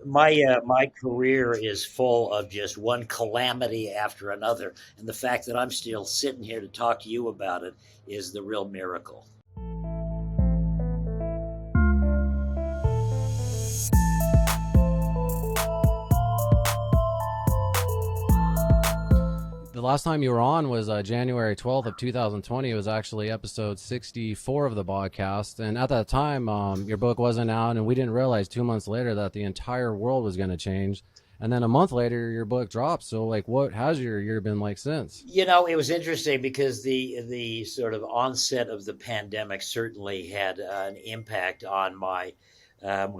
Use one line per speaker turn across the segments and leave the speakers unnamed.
my career is full of just one calamity after another, and the fact that I'm still sitting here to talk to you about it is the real miracle.
The last time you were on was January 12th of 2020. It was actually episode 64 of the Bogcast. And at that time, your book wasn't out, and we didn't realize 2 months later that the entire world was going to change. And then a month later, your book dropped. So, like, what has your year been like since?
You know, it was interesting because the sort of onset of the pandemic certainly had an impact on my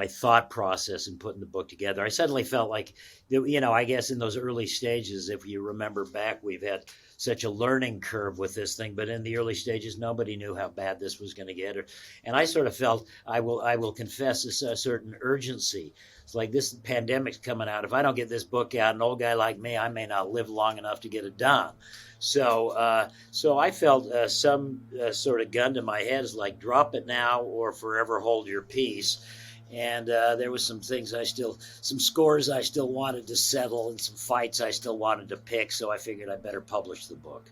thought process in putting the book together. I suddenly felt like, I guess in those early stages, if you remember back, we've had such a learning curve with this thing. But in the early stages, nobody knew how bad this was going to get. And I sort of felt, I will confess, a certain urgency. It's like, this pandemic's coming out. If I don't get this book out, an old guy like me, I may not live long enough to get it done. So I felt some sort of gun to my head is like, drop it now or forever hold your peace. And there was some scores I still wanted to settle, and some fights I still wanted to pick. So I figured I better publish the book.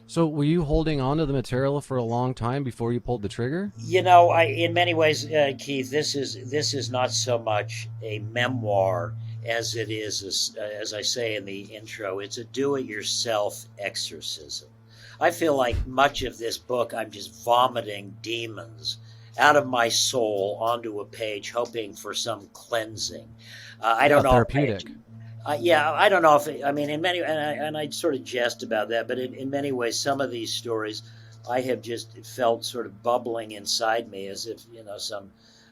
So were you holding on to the material for a long time before you pulled the trigger?
In many ways, Keith, this is not so much a memoir as it is, as I say in the intro, it's a do-it-yourself exorcism. I feel like much of this book, I'm just vomiting demons out of my soul onto a page, hoping for some cleansing. I don't know.
Therapeutic.
I don't know if in many, and I sort of jest about that, but in many ways, some of these stories I have just felt sort of bubbling inside me as if, some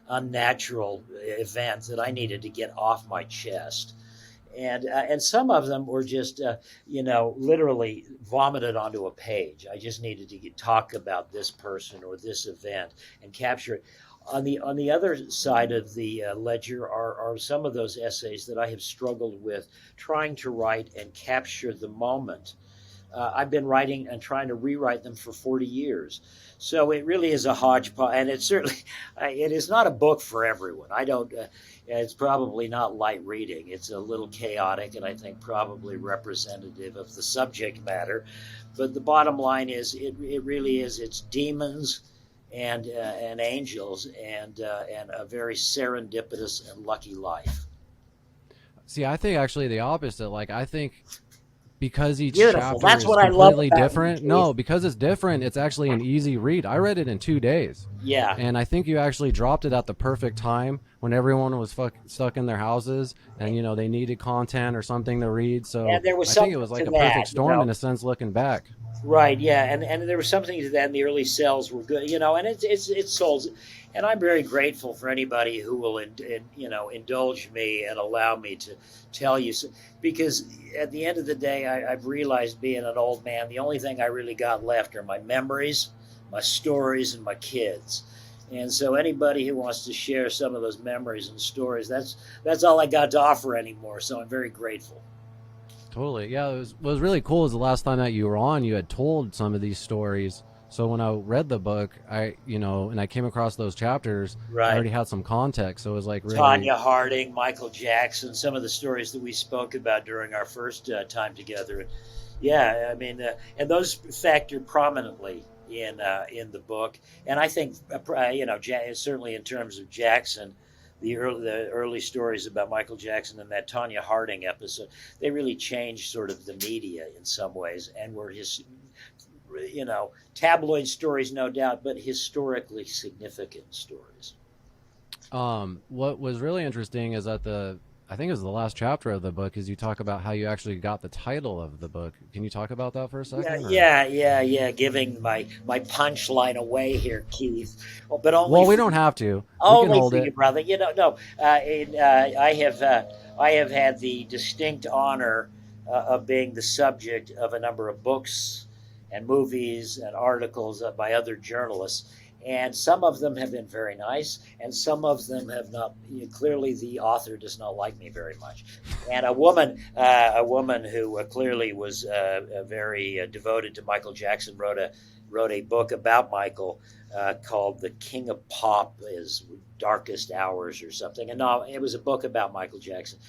unnatural event that I needed to get off my chest. And some of them were just, literally vomited onto a page. I just needed to talk about this person or this event and capture it. On the other side of the ledger are some of those essays that I have struggled with trying to write and capture the moment. I've been writing and trying to rewrite them for 40 years. So it really is a hodgepodge, and it is not a book for everyone. It's probably not light reading. It's a little chaotic, and I think probably representative of the subject matter. But the bottom line is, it really is. It's demons and angels and a very serendipitous and lucky life.
See, I think actually the opposite. Like, I think because each
Beautiful.
chapter
That's
is
what I love
completely
about
different.
it.
No, because it's different, it's actually an easy read. I read it in 2 days.
Yeah.
And I think you actually dropped it at the perfect time when everyone was stuck in their houses and, they needed content or something to read. So
And there was
I think it was like
something
a
to
perfect
that,
storm in a sense looking back.
Right, yeah, and there was something to that, and the early sales were good, and it sold, and I'm very grateful for anybody who will, indulge me and allow me to tell you, because at the end of the day, I've realized, being an old man, the only thing I really got left are my memories, my stories, and my kids. And so anybody who wants to share some of those memories and stories, that's all I got to offer anymore. So I'm very grateful.
Totally. Yeah, what was really cool is the last time that you were on, you had told some of these stories. So when I read the book, and I came across those chapters,
Right.
I already had some context. So it was like really...
Tanya Harding, Michael Jackson, some of the stories that we spoke about during our first time together. Yeah, and those factor prominently in the book. And I think, certainly in terms of Jackson, the early stories about Michael Jackson and that Tanya Harding episode, they really changed sort of the media in some ways, and were his, tabloid stories, no doubt, but historically significant stories.
What was really interesting is that I think it was the last chapter of the book, is you talk about how you actually got the title of the book. Can you talk about that for a second?
Yeah. Giving my punchline away here, Keith. But only.
Well, we don't have to.
Only
we can hold
for
it.
you, brother. No. I have had the distinct honor of being the subject of a number of books and movies and articles by other journalists. And some of them have been very nice, and some of them have not. Clearly, the author does not like me very much. And a woman who clearly was very devoted to Michael Jackson wrote a book about Michael called "The King of Pop Is Darkest Hours" or something. And no, it was a book about Michael Jackson,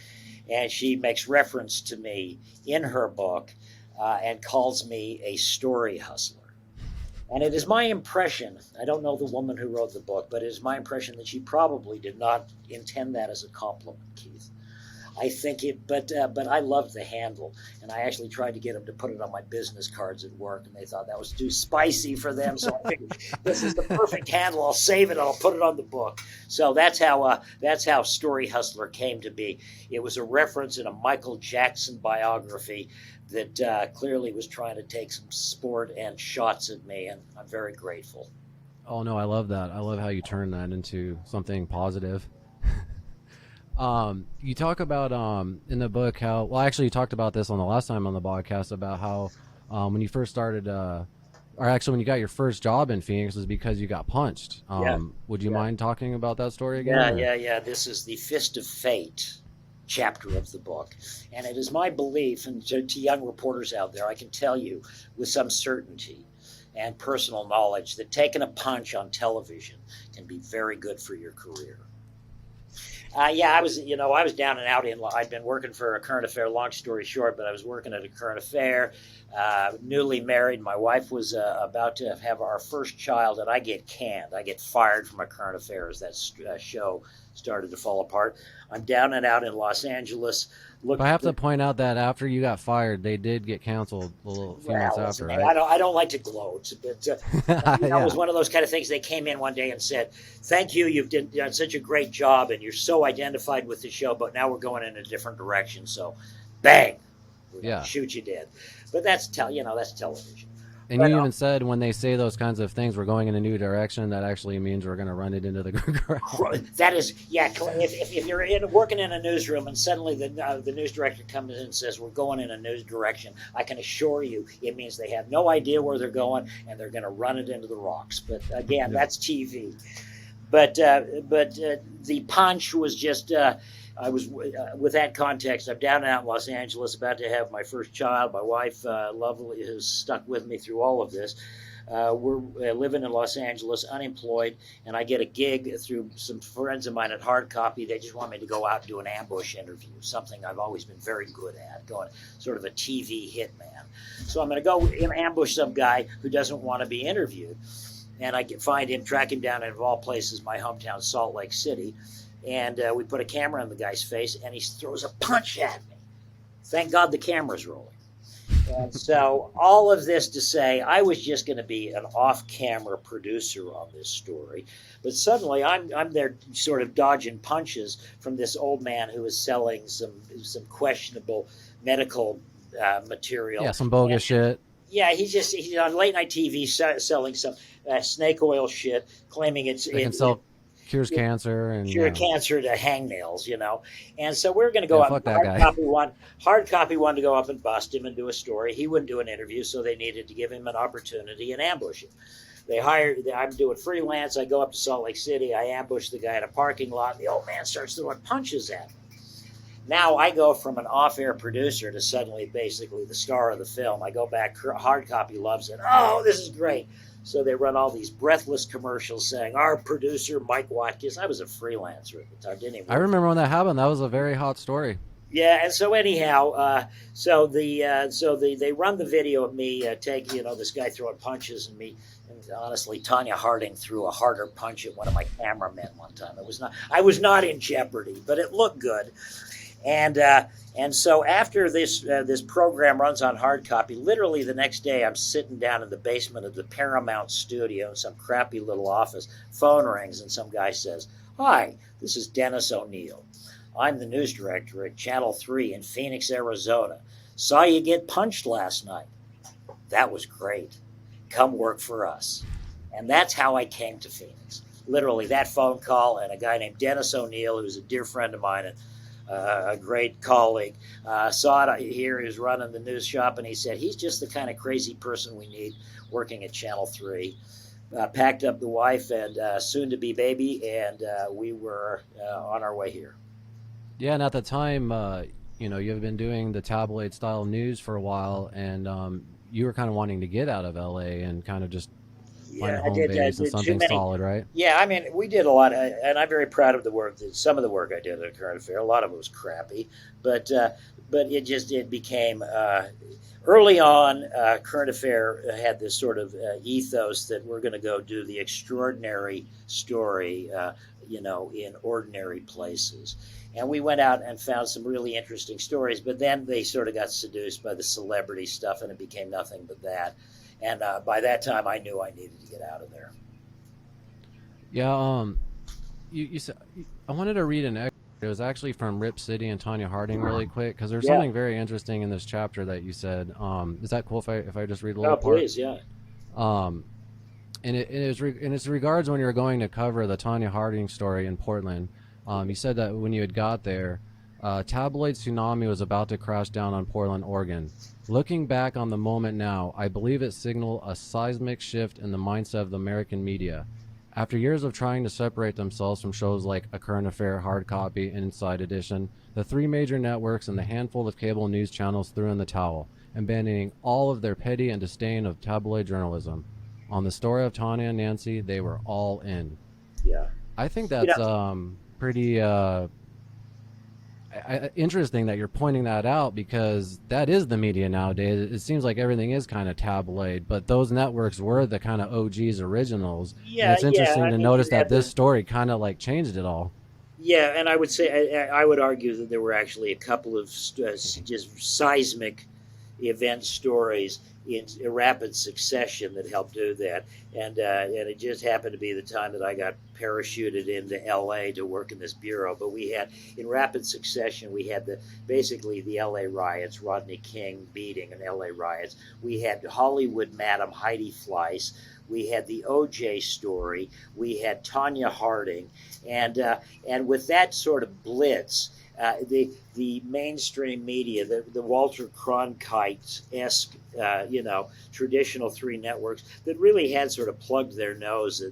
and she makes reference to me in her book and calls me a story hustler. And it is my impression, I don't know the woman who wrote the book, but it is my impression that she probably did not intend that as a compliment, Keith. I think but I loved the handle, and I actually tried to get them to put it on my business cards at work, and they thought that was too spicy for them. So I figured this is the perfect handle. I'll save it. I'll put it on the book. So that's how Story Hustler came to be. It was a reference in a Michael Jackson biography that clearly was trying to take some sport and shots at me, and I'm very grateful.
Oh no, I love that. I love how you turn that into something positive. You talk about in the book how, well, actually you talked about this on the last time on the podcast about how when you first started or actually when you got your first job in Phoenix was because you got punched. Would you mind talking about that story again?
Yeah. This is the Fist of Fate chapter of the book, and it is my belief, and to young reporters out there, I can tell you with some certainty and personal knowledge that taking a punch on television can be very good for your career. I was down and out I'd been working for a current affair, long story short, but I was working at a current affair, newly married. My wife was about to have our first child, and I get canned. I get fired from a current affair as that show started to fall apart. I'm down and out in Los Angeles.
But I have to point out that after you got fired, they did get canceled a few months after, right?
I don't like to gloat, but it was one of those kind of things. They came in one day and said, "Thank you, you've done such a great job, and you're so identified with the show, but now we're going in a different direction." So, bang, we're gonna shoot you dead. But that's television.
And you even said when they say those kinds of things, we're going in a new direction, that actually means we're going to run it into the ground.
That is, if you're working in a newsroom and suddenly the news director comes in and says, "We're going in a new direction," I can assure you it means they have no idea where they're going and they're going to run it into the rocks. But again, that's TV. But the punch was just... I was, with that context, I'm down and out in Los Angeles, about to have my first child. My wife, lovely, has stuck with me through all of this. We're living in Los Angeles, unemployed, and I get a gig through some friends of mine at Hard Copy. They just want me to go out and do an ambush interview, something I've always been very good at, going sort of a TV hitman. So I'm going to go ambush some guy who doesn't want to be interviewed, and I can find him, track him down, and of all places, my hometown, Salt Lake City. And we put a camera in the guy's face, and he throws a punch at me. Thank God the camera's rolling. And so all of this to say, I was just going to be an off-camera producer on this story. But suddenly I'm there sort of dodging punches from this old man who is selling some questionable medical material.
Yeah, some bogus shit.
Yeah, he's on late-night TV selling some snake oil shit, claiming
cures cancer and
cancer to hangnails, And so we're going to go up. Hard copy wanted to go up and bust him and do a story. He wouldn't do an interview, so they needed to give him an opportunity and ambush him. I'm doing freelance. I go up to Salt Lake City. I ambush the guy in a parking lot. The old man starts throwing punches at me. Now I go from an off-air producer to suddenly basically the star of the film. I go back. Hard copy loves it. Oh, this is great. So they run all these breathless commercials saying, "Our producer, Mike Watkiss." I was a freelancer at the time, didn't even.
I remember when that happened. That was a very hot story.
Yeah, and so anyhow, they run the video of me this guy throwing punches, and me, and honestly, Tanya Harding threw a harder punch at one of my cameramen one time. I was not in jeopardy, but it looked good. And so after this program runs on Hard Copy, literally the next day I'm sitting down in the basement of the Paramount studio in some crappy little office. Phone rings and some guy says, "Hi, this is Dennis O'Neill. I'm the news director at Channel 3 in Phoenix, Arizona. Saw you get punched last night. That was great. Come work for us." And that's how I came to Phoenix. Literally that phone call, and a guy named Dennis O'Neill, who's a dear friend of mine and a great colleague, saw it here. He was running the news shop, and he said, "He's just the kind of crazy person we need working at Channel 3. Packed up the wife and soon-to-be baby, and we were on our way here.
Yeah, and at the time, you've been doing the tabloid-style news for a while, and you were kind of wanting to get out of LA and kind of just find
Yeah,
a
I
home
did. I
base and
did too
something
many.
solid, right?
Yeah, I mean, we did a lot, and I'm very proud of the work. Some of the work I did at Current Affair, a lot of it was crappy, but it became early on. Current Affair had this sort of ethos that we're going to go do the extraordinary story, in ordinary places. And we went out and found some really interesting stories, but then they sort of got seduced by the celebrity stuff, and it became nothing but that. And by that time, I knew I needed to get out of there.
Yeah. You said I wanted to read an excerpt. It was actually from Rip City and Tanya Harding really quick because there's
Yeah.
something very interesting in this chapter that you said. Is that cool if I just read a
Oh,
little part?
please, yeah.
Um, and it's regards when you were going to cover the Tanya Harding story in Portland. You said that when you had got there, tabloid tsunami was about to crash down on Portland, Oregon. Looking back on the moment now, I believe it signaled a seismic shift in the mindset of the American media. After years of trying to separate themselves from shows like A Current Affair, Hard Copy, and Inside Edition, the three major networks and the handful of cable news channels threw in the towel, abandoning all of their petty and disdain of tabloid journalism. On the story of Tanya and Nancy, they were all in.
Yeah.
I think
You know,
that's pretty interesting that you're pointing that out because that is the media nowadays. It seems like everything is kind of tabloid, but those networks were the kind of OGs originals. And
yeah,
it's
yeah.
interesting
I
to
mean, you
notice that
had
this
the
story kind of like changed it all.
yeah, and I would say I would argue that there were actually a couple of just seismic event stories in rapid succession that helped do that, and it just happened to be the time that I got parachuted into L.A. to work in this bureau. But we had in rapid succession we had basically the L.A. riots, Rodney King beating, and L.A. riots. We had Hollywood Madam Heidi Fleiss. We had the O.J. story. We had Tanya Harding, and with that sort of blitz, the mainstream media, the Walter Cronkite esque, traditional three networks that really had sort of plugged their nose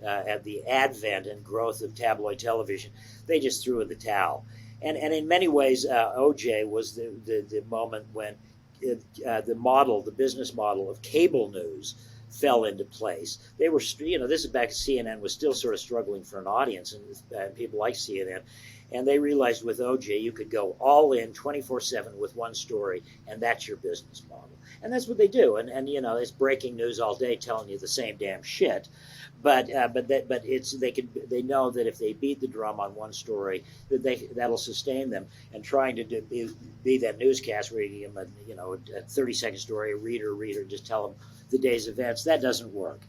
at the advent and growth of tabloid television, they just threw in the towel. And in many ways, OJ was the moment when the business model of cable news fell into place. They were, this is back CNN was still sort of struggling for an audience, and people like CNN. And they realized with OJ, you could go all in 24/7 with one story, and that's your business model. And that's what they do. And it's breaking news all day telling you the same damn shit. But they know that if they beat the drum on one story, that'll sustain them. And trying to be that newscast where you give them a 30-second story, a reader, just tell them the day's events, that doesn't work.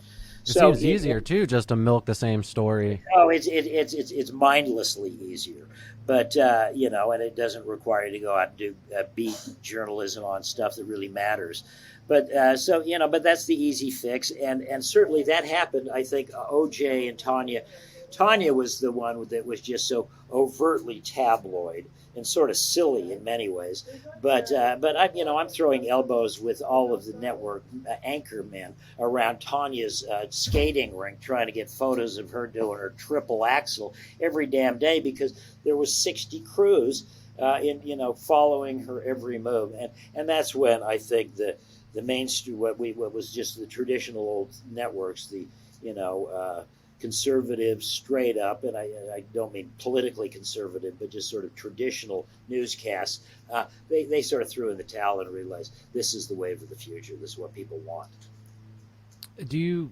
It seems easier too, just to milk the same story.
Oh, it's mindlessly easier, but and it doesn't require you to go out and do beat journalism on stuff that really matters. But but that's the easy fix, and certainly that happened. I think OJ and Tanya. Tanya was the one that was just so overtly tabloid and sort of silly in many ways. But I'm throwing elbows with all of the network anchor men around Tanya's skating rink, trying to get photos of her doing her triple axel every damn day because there was 60 crews following her every move, and that's when I think the mainstream what was just the traditional old networks, the conservative straight up, and I don't mean politically conservative, but just sort of traditional newscasts, they sort of threw in the towel and realized this is the wave of the future. This is what people want.
Do you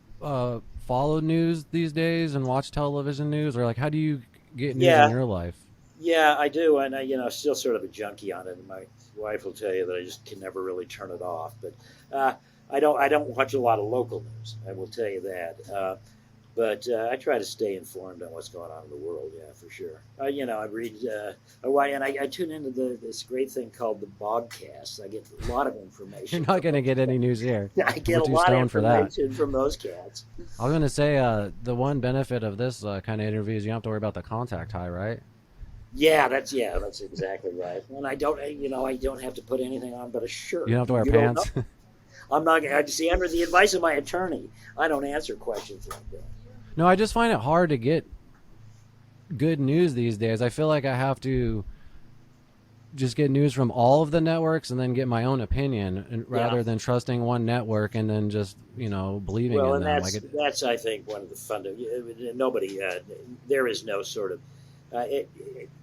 follow news these days and watch television news, or like how do you get news in your life?
Yeah, I do, and I still sort of a junkie on it. And my wife will tell you that I just can never really turn it off. But I don't watch a lot of local news. I will tell you that. But I try to stay informed on what's going on in the world. Yeah, for sure. I read and I tune into this great thing called the Bogcast. I get a lot of information.
You're not going to get any news here.
I get a lot of information from those cats.
I was going to say the one benefit of this kind of interview is you don't have to worry about the contact high, right?
Yeah, that's exactly right. And I don't have to put anything on but a shirt.
You don't have to wear pants.
I'm not. I see. Under the advice of my attorney, I don't answer questions like that.
No, I just find it hard to get good news these days. I feel like I have to just get news from all of the networks and then get my own opinion, and rather than trusting one network and then just believing in
and
them.
that's I think one of the nobody there is no sort of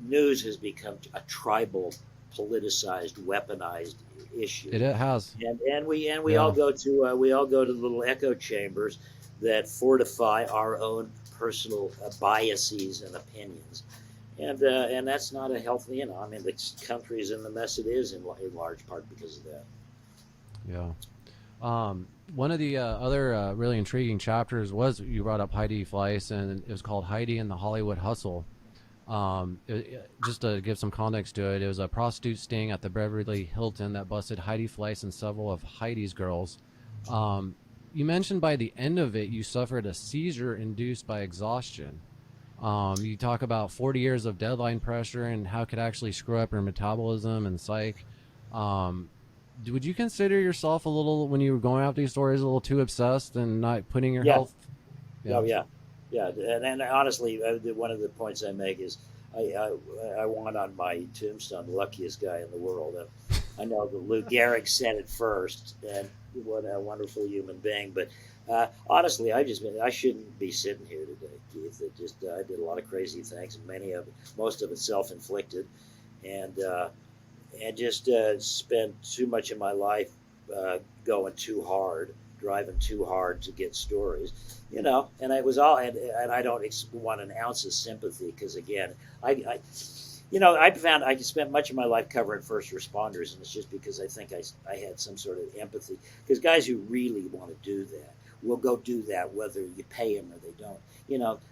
news has become a tribal, politicized, weaponized issue.
It has,
and we all go to little echo chambers that fortify our own personal biases and opinions, and that's not a healthy. I mean, the country is in the mess it is in large part because of that.
Yeah. One of the other really intriguing chapters was you brought up Heidi Fleiss, and it was called Heidi and the Hollywood Hustle. Just to give some context to it, it was a prostitute sting at the Beverly Hilton that busted Heidi Fleiss and several of Heidi's girls. You mentioned by the end of it, you suffered a seizure induced by exhaustion. You talk about 40 years of deadline pressure and how it could actually screw up your metabolism and psyche. Would you consider yourself a little, when you were going out these stories, a little too obsessed and not putting your health?
Oh, yeah. And honestly, one of the points I make is I want on my tombstone the luckiest guy in the world. I know that Lou Gehrig said it first, and what a wonderful human being. But honestly, I shouldn't be sitting here today, Keith. I did a lot of crazy things, and most of it self-inflicted, and just spent too much of my life going too hard, driving too hard to get stories, and it was all, and I don't want an ounce of sympathy, because again, I found I spent much of my life covering first responders, and it's just because I think I had some sort of empathy, because guys who really want to do that will go do that whether you pay them or they don't.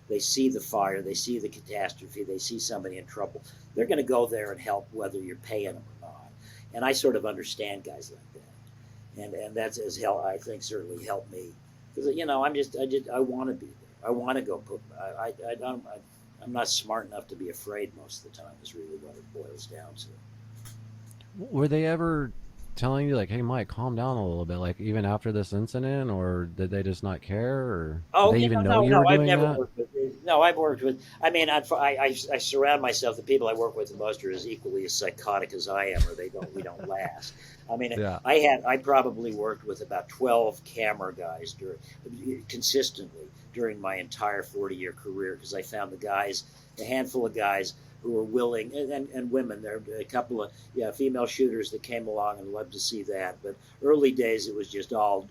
They see the fire, they see the catastrophe, they see somebody in trouble. They're going to go there and help whether you're paying them or not. And I sort of understand guys like that. And that's I think certainly helped me, because I want to be there. I want to go put. I'm not smart enough to be afraid most of the time. Is really what it boils down to.
Were they ever telling you, like, hey, Mike, calm down a little bit, like, even after this incident, or did they just not care, or did they even know you were doing that?
I've worked with. I mean, I surround myself. The people I work with the most are as equally as psychotic as I am, or we don't last. I mean, yeah. I probably worked with about 12 camera guys consistently during my entire 40-year career, because I found a handful of guys who were willing, and women. There are a couple of female shooters that came along and loved to see that. But early days, it was just all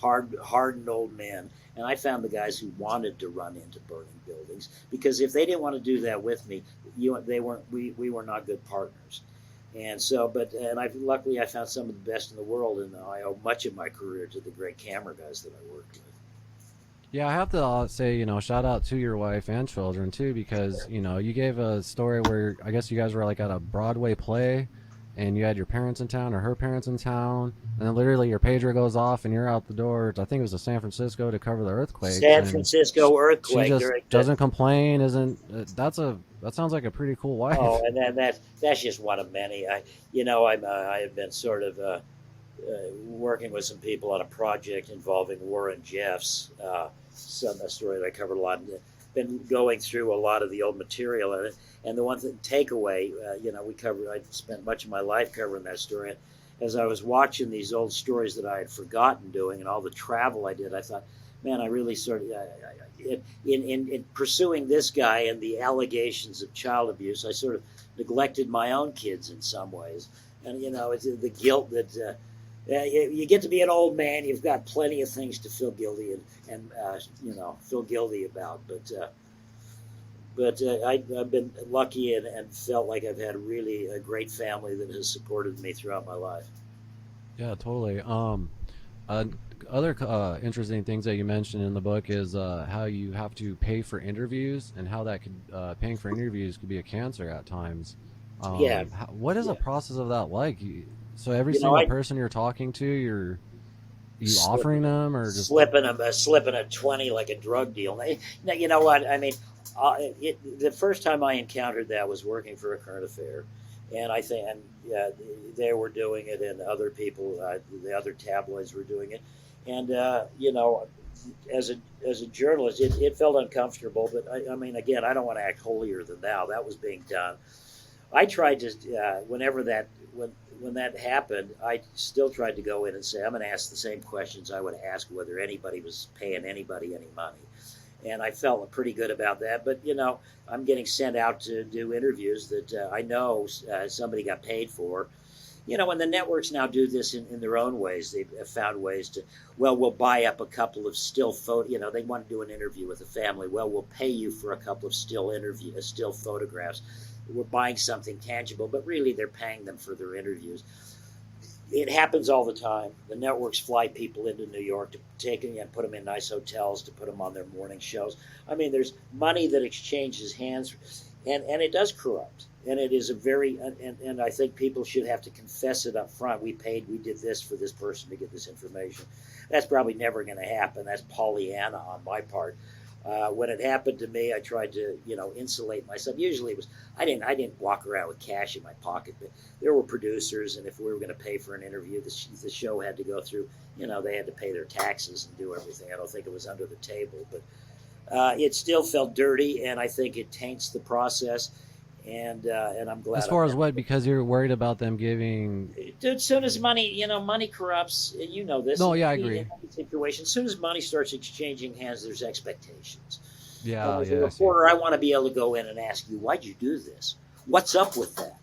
hardened old men. And I found the guys who wanted to run into burning buildings, because if they didn't want to do that with me, we were not good partners. And so, luckily I found some of the best in the world, and I owe much of my career to the great camera guys that I worked with.
Yeah, I have to say, shout out to your wife and children too, because, you gave a story where I guess you guys were like at a Broadway play, and you had your parents in town or her parents in town, and then literally your pager goes off and you're out the door. I think it was to San Francisco to cover the earthquake.
San Francisco earthquake.
She just doesn't complain. That sounds like a pretty cool wife.
Oh, and then that's just one of many. I have been sort of working with some people on a project involving Warren Jeffs. A story that I covered a lot. Been going through a lot of the old material, and the one takeaway, I spent much of my life covering that story. As I was watching these old stories that I had forgotten doing, and all the travel I did, I thought, man, I really sort of, in pursuing this guy and the allegations of child abuse, I sort of neglected my own kids in some ways, and it's the guilt that. You get to be an old man. You've got plenty of things to feel guilty and feel guilty about. But I've been lucky and felt like I've had really a great family that has supported me throughout my life.
Yeah, totally. Other interesting things that you mentioned in the book is how you have to pay for interviews, and how that paying for interviews could be a cancer at times. What is the process of that like? So every single person you're talking to, you offering them, or just
slipping a 20 like a drug deal. Now, you know what? I mean, the first time I encountered that was working for a current affair, and I think they were doing it, and other people, the other tabloids were doing it, and as a journalist, it felt uncomfortable. But I mean, again, I don't want to act holier than thou. That was being done. I tried to whenever that when that happened, I still tried to go in and say I'm going to ask the same questions I would ask whether anybody was paying anybody any money, and I felt pretty good about that. But I'm getting sent out to do interviews that I know somebody got paid for. And the networks now do this in their own ways. They've found ways to, well, we'll buy up a couple of still photo. They want to do an interview with a family. Well, we'll pay you for a couple of still photographs. We're buying something tangible, but really they're paying them for their interviews. It happens all the time. The networks fly people into New York to take them and put them in nice hotels to put them on their morning shows. I mean, there's money that exchanges hands, and it does corrupt. And it is a very, and I think people should have to confess it up front. We did this for this person to get this information. That's probably never going to happen. That's Pollyanna on my part. When it happened to me, I tried to, insulate myself. Usually it was, I didn't walk around with cash in my pocket, but there were producers, and if we were going to pay for an interview, the show had to go through, they had to pay their taxes and do everything. I don't think it was under the table, but it still felt dirty, and I think it taints the process. And I'm glad.
As far as what, because you're worried about them giving.
Dude, as soon as money, money corrupts. You know this.
No, yeah, I agree.
Situation. As soon as money starts exchanging hands, there's expectations.
Yeah,
as a reporter, I want to be able to go in and ask you, why'd you do this? What's up with that?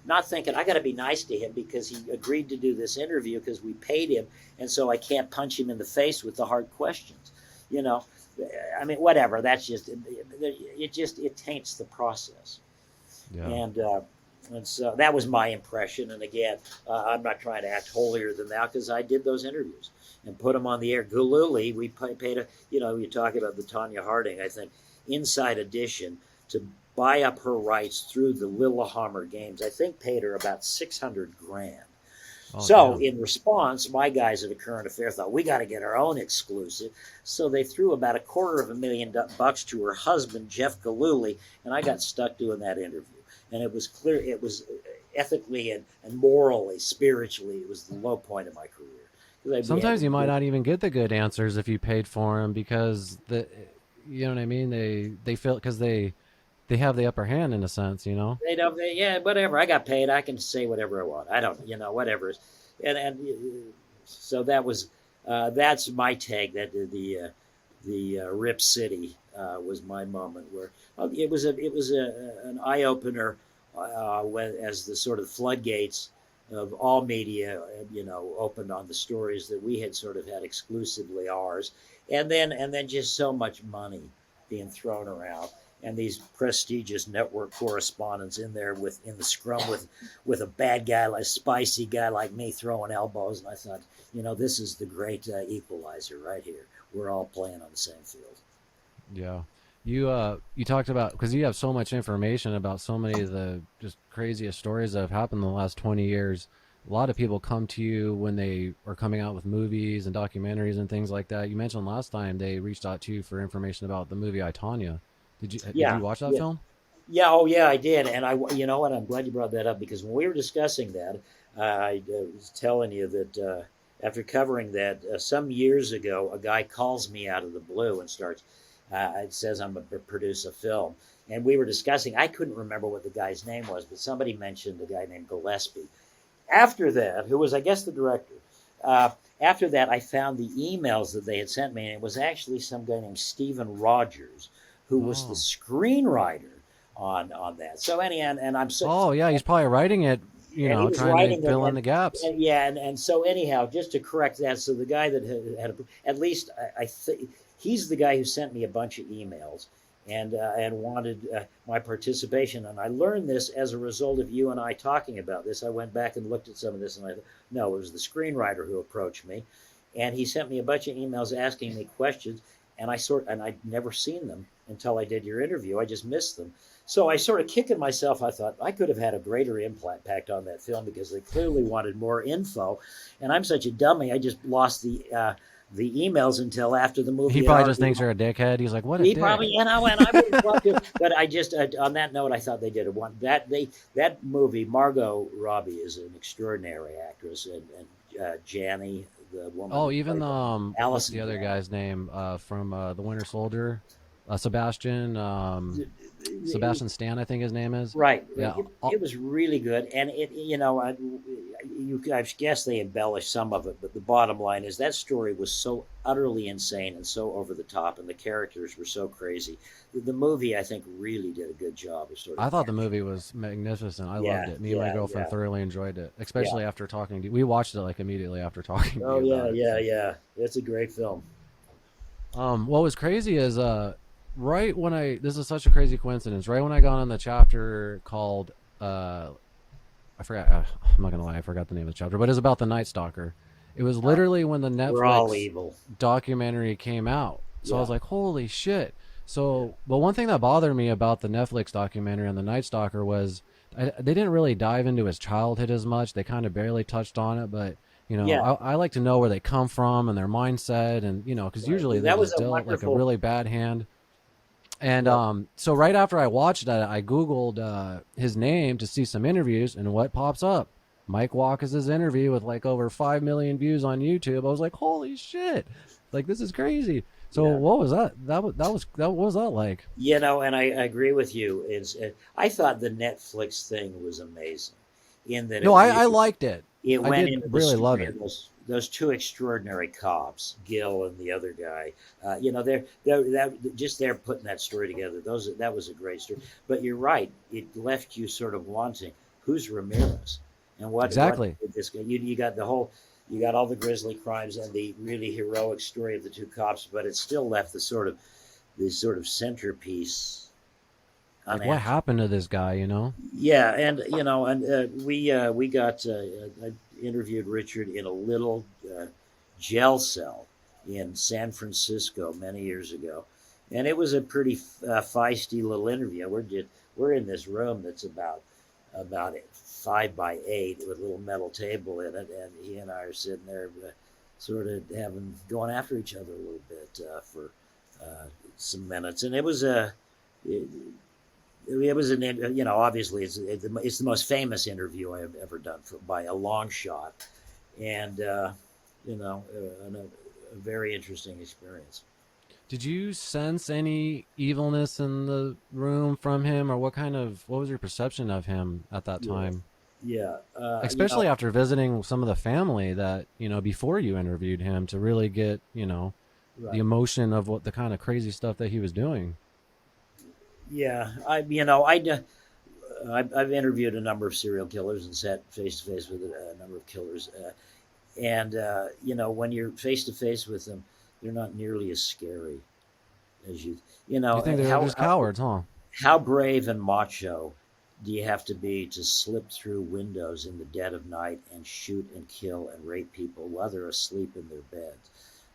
Not thinking I got to be nice to him because he agreed to do this interview because we paid him, and so I can't punch him in the face with the hard questions. I mean, whatever. That's just it taints the process.
Yeah.
And so that was my impression. And again, I'm not trying to act holier than thou because I did those interviews and put them on the air. Gululi, we paid you talk about the Tanya Harding, I think, Inside Edition to buy up her rights through the Lillehammer games. I think paid her about $600,000. Oh, so in response, my guys at A Current Affair thought we got to get our own exclusive. So they threw about $250,000 to her husband, Jeff Gululi, and I got stuck doing that interview. And it was clear, it was ethically and morally, spiritually, it was the low point of my career.
Sometimes you might not even get the good answers if you paid for them because you know what I mean. They feel because they have the upper hand in a sense, They
don't. Whatever. I got paid. I can say whatever I want. I don't. Whatever. And so that was that's my take. That the Rip City was my moment where it was an eye opener as the sort of floodgates of all media opened on the stories that we had sort of had exclusively ours, and then just so much money being thrown around. And these prestigious network correspondents in there in the scrum with a bad guy, like a spicy guy like me throwing elbows. And I thought, this is the great equalizer right here. We're all playing on the same field.
Yeah. You talked about, because you have so much information about so many of the just craziest stories that have happened in the last 20 years. A lot of people come to you when they are coming out with movies and documentaries and things like that. You mentioned last time they reached out to you for information about the movie I, Tonya. Did you watch that film?
Yeah, oh yeah, I did. And what? I'm glad you brought that up because when we were discussing that, I was telling you that after covering that, some years ago, a guy calls me out of the blue and starts, it says I'm going to produce a film. And we were discussing, I couldn't remember what the guy's name was, but somebody mentioned a guy named Gillespie. After that, who was, I guess, the director, after that, I found the emails that they had sent me, and it was actually some guy named Stephen Rogers, who was the screenwriter on that. So and I'm so.
Oh yeah, he's probably writing it, trying to fill in the gaps.
And so anyhow, just to correct that, so the guy that had at least I think he's the guy who sent me a bunch of emails and wanted my participation. And I learned this as a result of you and I talking about this. I went back and looked at some of this, and I thought, no, it was the screenwriter who approached me, and he sent me a bunch of emails asking me questions. And I'd never seen them until I did your interview. I just missed them. So I sort of kicking myself. I thought I could have had a greater impact on that film because they clearly wanted more info. And I'm such a dummy. I just lost the emails until after the movie.
He probably just thinks you're a dickhead. He's like, what a dick.
He probably, and I wouldn't want to. But I just, on that note, I thought they did that movie, Margot Robbie is an extraordinary actress. And Janny, the woman.
Oh, even
Allison,
what's the other guy's name from The Winter Soldier? Sebastian. Sebastian Stan, I think his name is.
Right.
Yeah.
It was really good, and I guess they embellished some of it, but the bottom line is that story was so utterly insane and so over the top, and the characters were so crazy. The movie, I think, really did a good job of sort of.
I thought the movie was magnificent. I loved it. Me and my girlfriend thoroughly enjoyed it, especially after talking to. We watched it like immediately after talking to
Oh
you
yeah,
about it.
yeah. It's a great film.
What was crazy is right when this is such a crazy coincidence. Right when I got on the chapter called I forgot. I'm not gonna lie, I forgot the name of the chapter, but it's about the Night Stalker. It was literally when the
We're all
Netflix
evil.
documentary came out. So I was
Yeah.
like, holy shit. So, but one thing that bothered me about the Netflix documentary on the Night Stalker was they didn't really dive into his childhood as much. They kind of barely touched on it, but
Yeah.
I like to know where they come from and their mindset, and because
Right.
usually they're
That was
just
a
dealt like a
wonderful.
really bad hand. And
Yeah.
so right after I watched that, I Googled his name to see some interviews, and what pops up? Mike Watkiss' interview with like over 5 million views on YouTube. I was like, holy shit. Like, this is crazy. So
Yeah.
what was that? What was that like?
And I agree with you. I thought the Netflix thing was amazing, in that
No, I liked it.
it
I
went
did
into the
really love
story
it.
of those two extraordinary cops, Gil and the other guy. They're putting that story together. That was a great story. But you're right; it left you sort of wanting. Who's Ramirez, and what
Exactly.
did this guy? You got the whole. You got all the grisly crimes and the really heroic story of the two cops, but it still left the sort of centerpiece
Like, what
unanswered.
happened to this guy,
Yeah, and we got I interviewed Richard in a little jail cell in San Francisco many years ago, and it was a pretty feisty little interview. We're in this room that's about 5 by 8 with a little metal table in it, and he and I are sitting there, sort of going after each other a little bit for some minutes, and it was a. It was obviously it's the most famous interview I have ever done by a long shot, and a very interesting experience.
Did you sense any evilness in the room from him, or what was your perception of him at that
Yeah,
time?
yeah.
Especially after visiting some of the family that, before you interviewed him, to really get, the
Right.
emotion of what the kind of crazy stuff that he was doing.
Yeah, I've interviewed a number of serial killers and sat face to face with a number of killers, and when you're face to face with them, they're not nearly as scary as
You think they were just cowards, huh?
how brave and macho do you have to be to slip through windows in the dead of night and shoot and kill and rape people while they're asleep in their beds?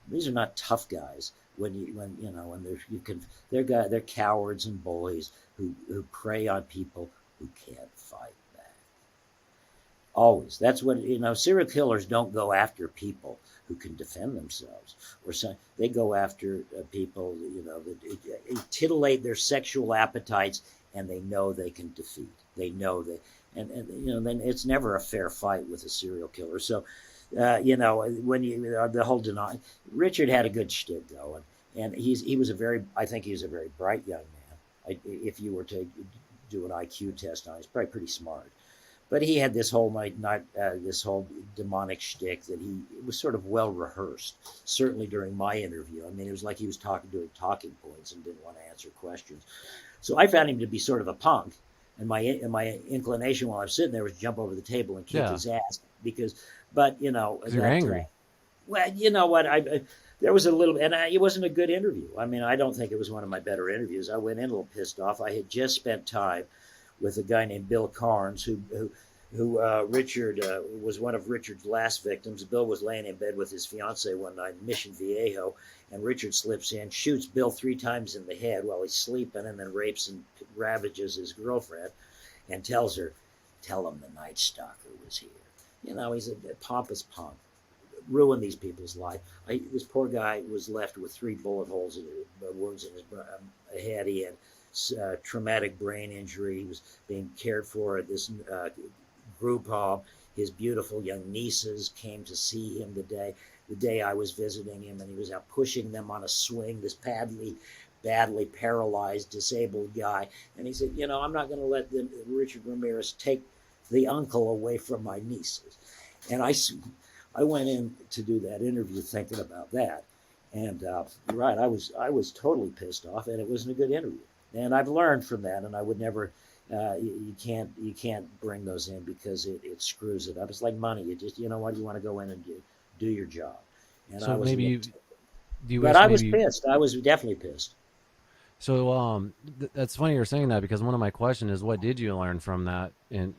These are not tough guys. When they're cowards and bullies who prey on people who can't fight back. Always. That's what serial killers don't go after people who can defend themselves, or they go after people that titillate their sexual appetites, and they know they can defeat. They know that, and then it's never a fair fight with a serial killer. So when you the whole deny. Richard had a good shtick going, and I think he's a very bright young man. If you were to do an IQ test on him, he's probably pretty smart. But he had this whole this whole demonic shtick that it was sort of well rehearsed. Certainly during my interview, I mean, it was like he was doing talking points and didn't want to answer questions. So I found him to be sort of a punk, and my inclination while I was sitting there was jump over the table and kick his ass but
You're angry.
well, you know what there was a little, and it wasn't a good interview. I mean, I don't think it was one of my better interviews. I went in a little pissed off. I had just spent time with a guy named Bill Carnes, who Richard was one of Richard's last victims. Bill was laying in bed with his fiancee one night in Mission Viejo, and Richard slips in, shoots Bill 3 times in the head while he's sleeping, and then rapes and ravages his girlfriend, and tells her, "Tell him the Night Stalker was here." He's a pompous punk. Ruined these people's life. This poor guy was left with 3 bullet holes, wounds in his head. He had traumatic brain injury. He was being cared for at this group home. His beautiful young nieces came to see him the day I was visiting him, and he was out pushing them on a swing. This badly paralyzed, disabled guy. And he said, I'm not going to let Richard Ramirez take the uncle away from my nieces. And I went in to do that interview thinking about that. And you're right, I was totally pissed off, and it wasn't a good interview. And I've learned from that, and I would never. You can't bring those in because it screws it up. It's like money. You just you want to go in and do your job. And
So
I was
maybe you
but
wish
I was
maybe.
pissed. I was definitely pissed.
So that's funny you're saying that, because one of my questions is what did you learn from that, and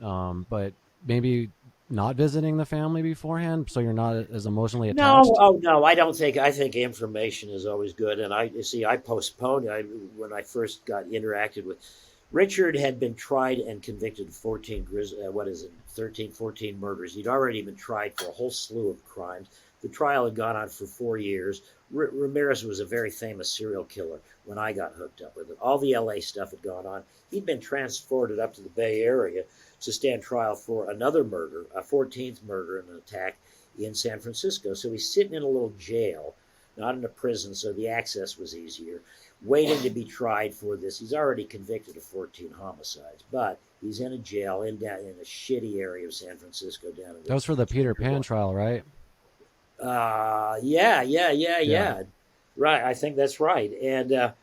but maybe not visiting the family beforehand, so you're not as emotionally
No,
attached.
oh no, I don't think. I think information is always good, and I postponed. When I first got interacted with Richard had been tried and convicted of 13, 14 murders. He'd already been tried for a whole slew of crimes. The trial had gone on for 4 years. Ramirez was a very famous serial killer when I got hooked up with it. All the LA stuff had gone on. He'd been transported up to the Bay Area to stand trial for another murder, a 14th murder and an attack in San Francisco. So he's sitting in a little jail, not in a prison, so the access was easier, waiting to be tried for this. He's already convicted of 14 homicides, but he's in a jail in a shitty area of San Francisco down in
That was for the Peter Pan trial, right?
Yeah. Right, I think that's right. And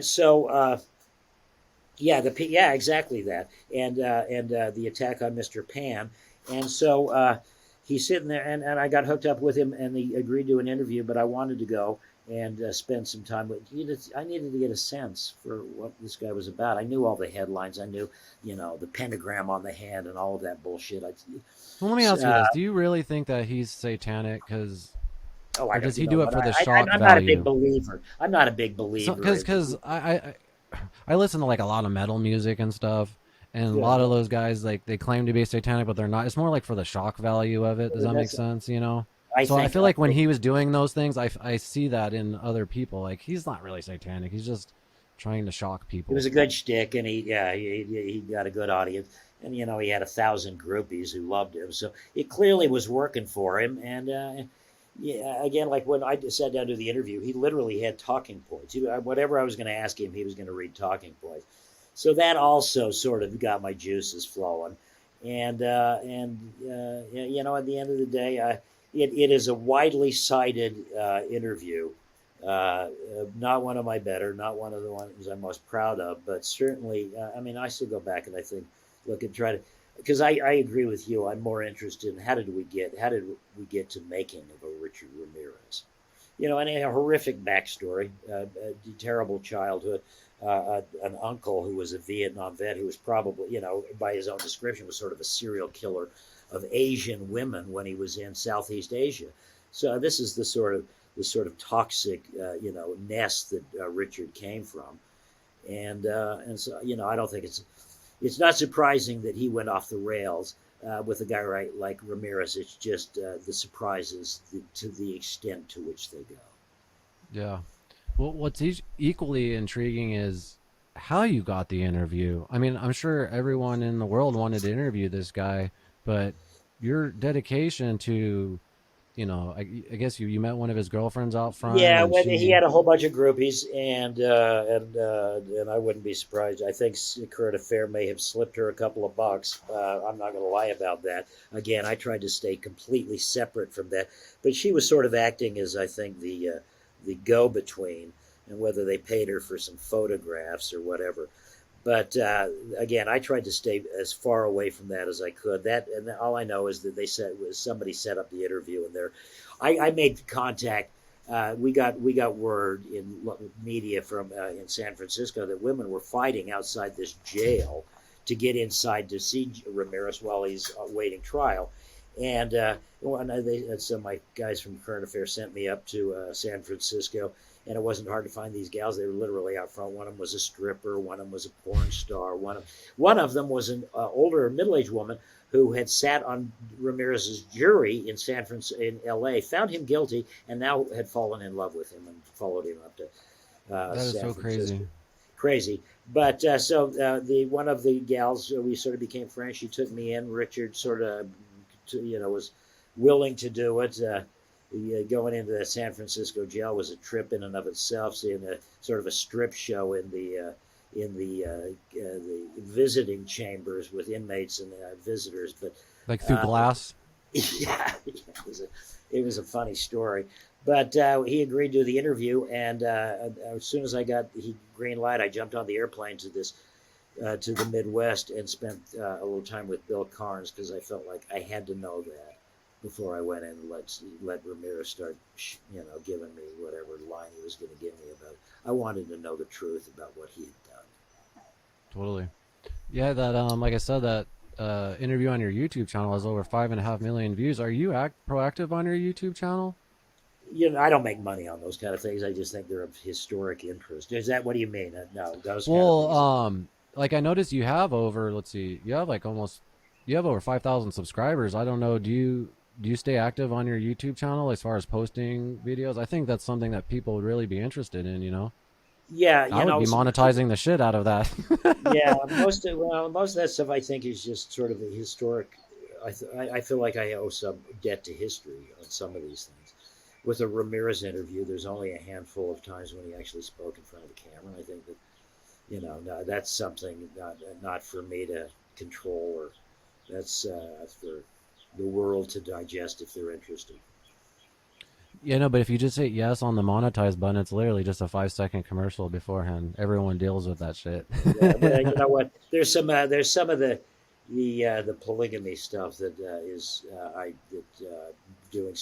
so yeah, exactly that. And the attack on Mr. Pan. And so he's sitting there, and I got hooked up with him, and he agreed to an interview, but I wanted to go and spend some time with. I needed to get a sense for what this guy was about. I knew all the headlines. I knew, the pentagram on the hand and all of that bullshit.
Well, let me ask you this: do you really think that he's satanic?
I
Or does
don't,
he do it
but
for the shock
I'm not a big
value?
believer. I'm not a big
So,
believer.
because I listen to like a lot of metal music and stuff, and a
Yeah,
lot of those guys like they claim to be satanic, but they're not. It's more like for the shock value of it. Does that make
that's.
sense?
I
So I
think.
feel
I
like when
think
he was doing those things, I see that in other people. Like he's not really satanic. He's just trying to shock
it
people.
was a good shtick, and he got a good audience, and he had 1,000 groupies who loved him, so it clearly was working for him. And yeah, again, like when I sat down to the interview, he literally had talking points. Whatever I was going to ask him, he was going to read talking points. So that also sort of got my juices flowing. At the end of the day, it is a widely cited interview. Not one of my better, not one of the ones I'm most proud of, but certainly, I still go back and I think, look and try to, because I agree with you. I'm more interested in how did we get to making of a Richard Ramirez, and a horrific backstory, a terrible childhood, an uncle who was a Vietnam vet who was probably, by his own description, was sort of a serial killer of Asian women when he was in Southeast Asia. So this is the sort of toxic, nest that Richard came from, and so I don't think it's not surprising that he went off the rails with a guy like Ramirez. It's just the surprises to the extent to which they go.
Yeah. Well, what's equally intriguing is how you got the interview. I mean, I'm sure everyone in the world wanted to interview this guy, but your dedication to, I guess you met one of his girlfriends out front,
Yeah,
and
when he
she.
had a whole bunch of groupies, and I wouldn't be surprised. I think Current Affair may have slipped her a couple of bucks. I'm not going to lie about that. Again, I tried to stay completely separate from that, but she was sort of acting as, I think, the go-between, and whether they paid her for some photographs or whatever. But again, I tried to stay as far away from that as I could. That, and all I know is that they said was somebody set up the interview, and I made contact. We got word in media from in San Francisco that women were fighting outside this jail to get inside to see Ramirez while he's awaiting trial. And so my guys from Current Affairs sent me up to San Francisco, and it wasn't hard to find these gals. They were literally out front. One of them was a stripper. One of them was a porn star. One of them was an older middle-aged woman who had sat on Ramirez's jury in in L.A., found him guilty, and now had fallen in love with him and followed him up to
That is
San
so
Francisco.
crazy.
Crazy, but so the one of the gals, we sort of became friends. She took me in. Richard sort of, was willing to do it. going into the San Francisco jail was a trip in and of itself. Seeing a sort of a strip show in the visiting chambers with inmates and visitors, but
Like through glass.
yeah, it was a funny story. But he agreed to the interview, and as soon as I got the green light, I jumped on the airplane to the Midwest and spent a little time with Bill Carnes because I felt like I had to know that before I went in and let Ramirez start, giving me whatever line he was going to give me about it. I wanted to know the truth about what he had done.
Totally. Yeah, that like I said, that interview on your YouTube channel has over 5.5 million views. Are you proactive on your YouTube channel?
I don't make money on those kind of things. I just think they're of historic interest. Is that what do you mean? No, those
Well,
kind of things.
like I noticed you have over, let's see, you have over 5,000 subscribers. I don't know, do you stay active on your YouTube channel as far as posting videos? I think that's something that people would really be interested in,
Yeah,
I would be monetizing the shit out of that.
yeah, most of that stuff I think is just sort of a historic. I feel like I owe some debt to history on some of these things. With a Ramirez interview, there's only a handful of times when he actually spoke in front of the camera. And I think that no, that's something not for me to control, or that's for the world to digest if they're interested.
But if you just hit yes on the monetize button, it's literally just a 5-second commercial beforehand. Everyone deals with that shit.
Yeah, but you know what? There's some of the polygamy stuff that doing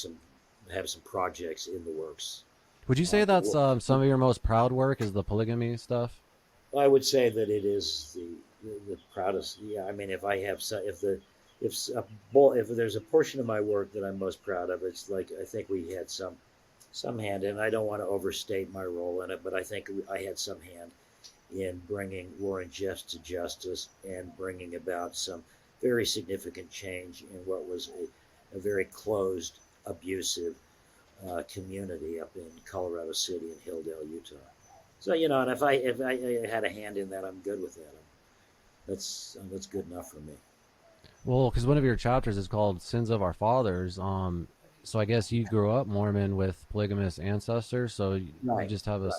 have some projects in the works.
Would you say that's some of your most proud work is the polygamy stuff?
I would say that it is the proudest. Yeah, I mean, if I have some, if there's a portion of my work that I'm most proud of, it's like I think we had some hand in. I don't want to overstate my role in it, but I think I had some hand in bringing Warren Jeffs to justice and bringing about some very significant change in what was a very closed, abusive community up in Colorado City and Hilldale, Utah. So and if I had a hand in that, I'm good with that. That's good enough for me.
Well, because one of your chapters is called "Sins of Our Fathers." So I guess you grew up Mormon with polygamous ancestors, so you
Right,
just have
right.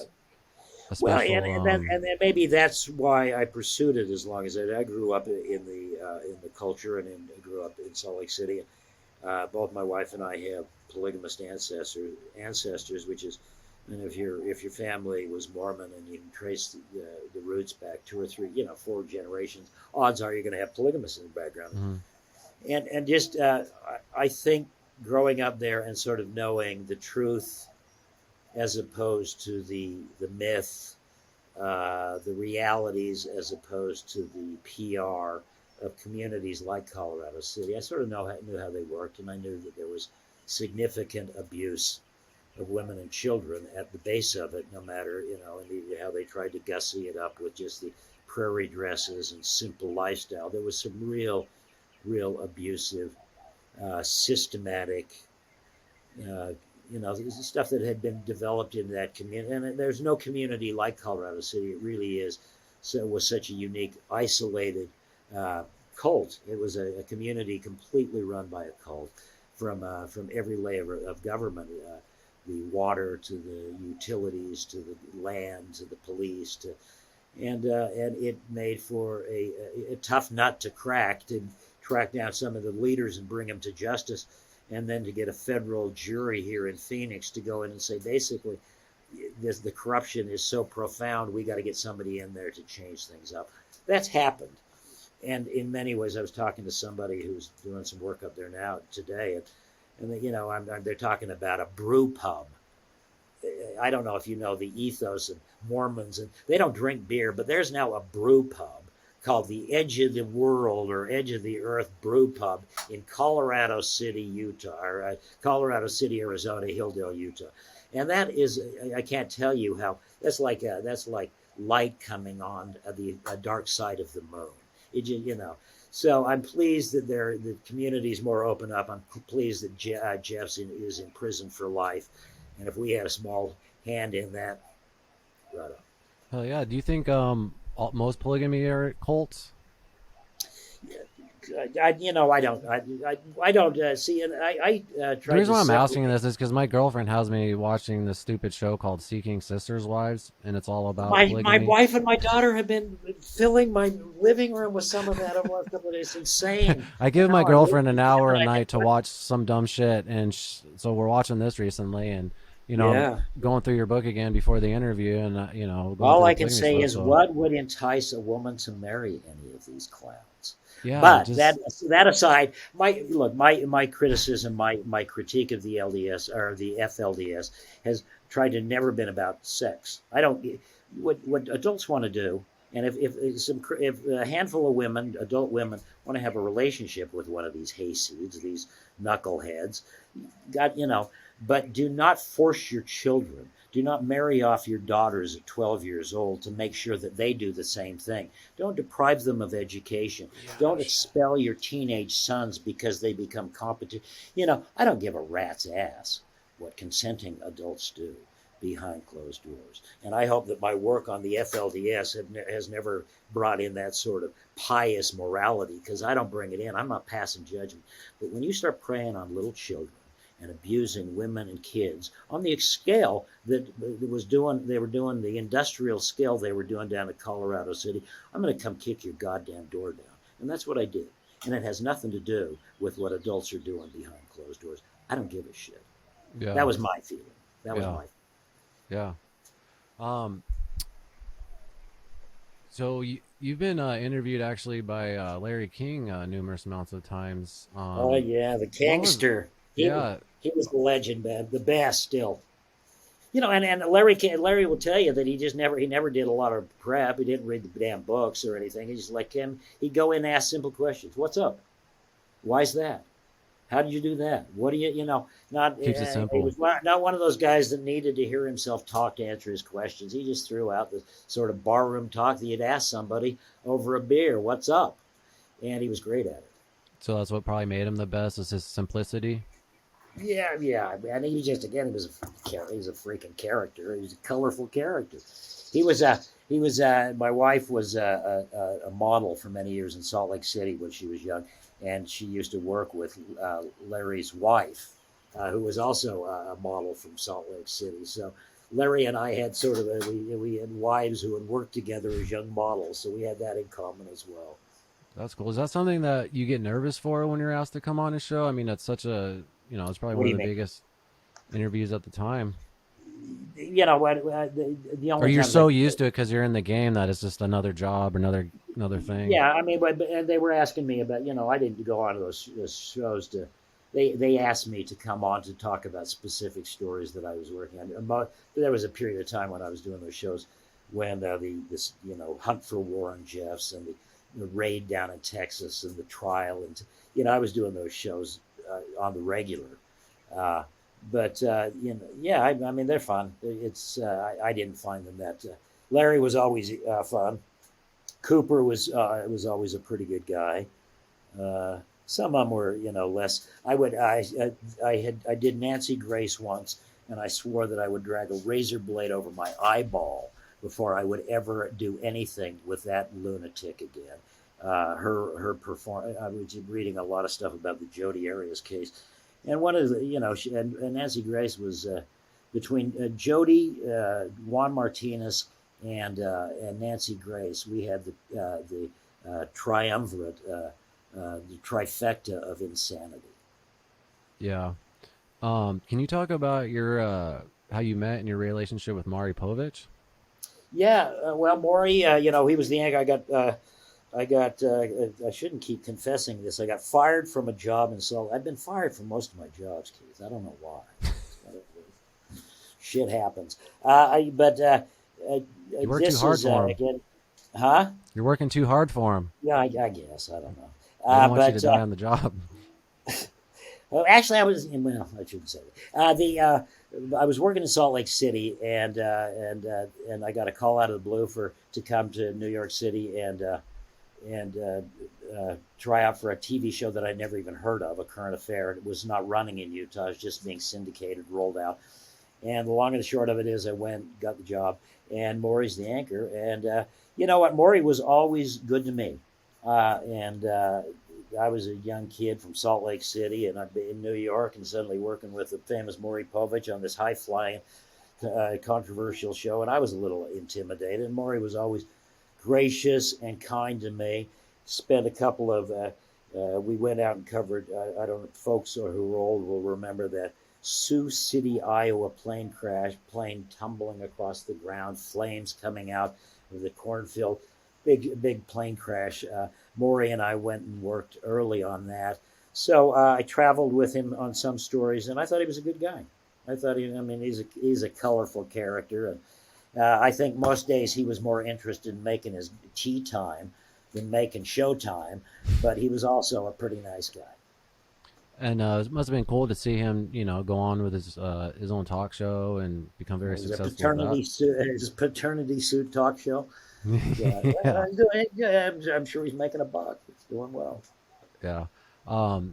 a
Well,
special.
and then maybe that's why I pursued it as long as I did. I grew up in the culture and grew up in Salt Lake City. Both my wife and I have polygamous ancestors, which is, and if your family was Mormon and you can trace the roots back 2 or 3, 4 generations, odds are you're going to have polygamous in the background.
Mhm.
And just I think growing up there and sort of knowing the truth as opposed to the myth, the realities as opposed to the PR of communities like Colorado City. I sort of knew how they worked, and I knew that there was significant abuse of women and children at the base of it, no matter and how they tried to gussy it up with just the prairie dresses and simple lifestyle. There was some real abusive, systematic, uh, stuff that had been developed in that community. And there's no community like Colorado City. It really is. So it was such a unique, isolated uh, cult. It was a community completely run by a cult from every layer of government. The water to the utilities to the land to the police to and it made for a tough nut to crack to track down some of the leaders and bring them to justice, and then to get a federal jury here in Phoenix to go in and say basically the corruption is so profound we got to get somebody in there to change things up. That's happened, and in many ways I was talking to somebody who's doing some work up there now today, and they're talking about a brew pub. I don't know if you know the ethos of Mormons, and they don't drink beer, but there's now a brew pub called the Edge of the World or Edge of the Earth Brew Pub in Colorado City, Utah, or Colorado City, Arizona, Hilldale, Utah. And that is, I can't tell you how that's like light coming on the dark side of the moon. So I'm pleased that the community is more open up. I'm pleased that Jeff's is in prison for life, and if we had a small hand in that, right on.
Hell yeah. Do you think most polygamy are cults?
I don't see, and I
The
tried
reason
to
why I'm
separate.
asking this is because my girlfriend has me watching this stupid show called Seeking Sisters Wives, and it's all about
My
polygamy.
wife and my daughter have been filling my living room with some of that over the last couple of days. It's insane.
I
And
give
now
my
I live
girlfriend an hour a
together.
night to watch some dumb shit, and so we're watching this recently, and I'm
Yeah.
going through your book again before the interview, and going
All
through the
I can
polygamy
say
stuff.
is,
So
what would entice a woman to marry any of these clowns?
yeah,
But
just
that aside, my criticism, my critique of the LDS or the FLDS has tried to never been about sex. I don't what adults want to do, and if a handful of women, adult women, want to have a relationship with one of these hayseeds, these knuckleheads, got but do not force your children. Do not marry off your daughters at 12 years old to make sure that they do the same thing. Don't deprive them of education. Don't expel your teenage sons because they become competent. I don't give a rat's ass what consenting adults do behind closed doors. And I hope that my work on the FLDS has never brought in that sort of pious morality, because I don't bring it in. I'm not passing judgment. But when you start preying on little children and abusing women and kids on the scale that they were doing the industrial scale they were doing down in Colorado City, I'm going to come kick your goddamn door down. And that's what I did. And it has nothing to do with what adults are doing behind closed doors. I don't give a shit.
yeah,
That was my feeling. That was
yeah,
my.
yeah. Um, so you've been interviewed actually by Larry King numerous amounts of times.
Oh yeah, the
What was
gangster.
yeah?
He was the legend, man. The best still. And Larry will tell you that he never did a lot of prep. He didn't read the damn books or anything. He's just like him. He'd go in and ask simple questions. What's up? Why's that? How did you do that? What do not
Keeps it
he
simple.
was not one of those guys that needed to hear himself talk to answer his questions. He just threw out the sort of barroom talk that you'd ask somebody over a beer. What's up? And he was great at it.
So that's what probably made him the best, is his simplicity.
Yeah, yeah. And he was just again, he was a freaking character. He was a colorful character. My wife was a model for many years in Salt Lake City when she was young, and she used to work with Larry's wife, who was also a model from Salt Lake City. So Larry and I had sort of we had wives who had worked together as young models, so we had that in common as well.
That's cool. Is that something that you get nervous for when you're asked to come on a show? I mean, it's such a, it's probably
What
one
do
of
you
the
mean?
biggest interviews at the time.
What the
Or
only
you're
times
so used to it because you're in the game that it's just another job, another thing.
Yeah, I mean, and they were asking me about, I didn't go on to those shows to. They asked me to come on to talk about specific stories that I was working on. There was a period of time when I was doing those shows when this hunt for Warren Jeffs and the raid down in Texas and the trial, and I was doing those shows on the regular. Uh, but yeah, I mean they're fun. I didn't find them that. Larry was always fun. Cooper was always a pretty good guy. Some of them were less. I did Nancy Grace once, and I swore that I would drag a razor blade over my eyeball before I would ever do anything with that lunatic again. Her perform. I was reading a lot of stuff about the Jodi Arias case, and one of the and Nancy Grace was between Jodi, Juan Martinez, and Nancy Grace. We had the triumvirate, the trifecta of insanity.
Yeah. Can you talk about your how you met and your relationship with Maury Povich?
Yeah, well, Maury, he was the anchor. I shouldn't keep confessing this. I got fired from a job in Salt. I've been fired from most of my jobs, Keith. I don't know why. Shit happens.
You work too
This
hard
is
for him.
again, huh?
You're working too hard for him.
Yeah, I guess I don't know.
They don't want you
But
to die on the job.
Well, actually, I shouldn't say that. I was working in Salt Lake City, and I got a call out of the blue to come to New York City and try out for a TV show that I'd never even heard of, a current affair. It was not running in Utah; it was just being syndicated, rolled out. And the long and the short of it is, I went, got the job, and Maury's the anchor. And you know what? Maury was always good to me, and I was a young kid from Salt Lake City, and I'd been in New York, and suddenly working with the famous Maury Povich on this high-flying, controversial show, and I was a little intimidated. And Maury was always gracious and kind to me. Spent a couple of we went out and covered. I don't know, folks who are old will remember that Sioux City, Iowa plane crash, plane tumbling across the ground, flames coming out of the cornfield. Big plane crash. Maury and I went and worked early on that. So I traveled with him on some stories, and I thought he was a good guy. I thought he's a colorful character, and I think most days he was more interested in making his tea time than making showtime, but he was also a pretty nice guy.
And it must have been cool to see him, go on with his own talk show and become very successful.
His paternity suit talk show.
Yeah.
I'm sure he's making a buck. It's doing well.
Yeah.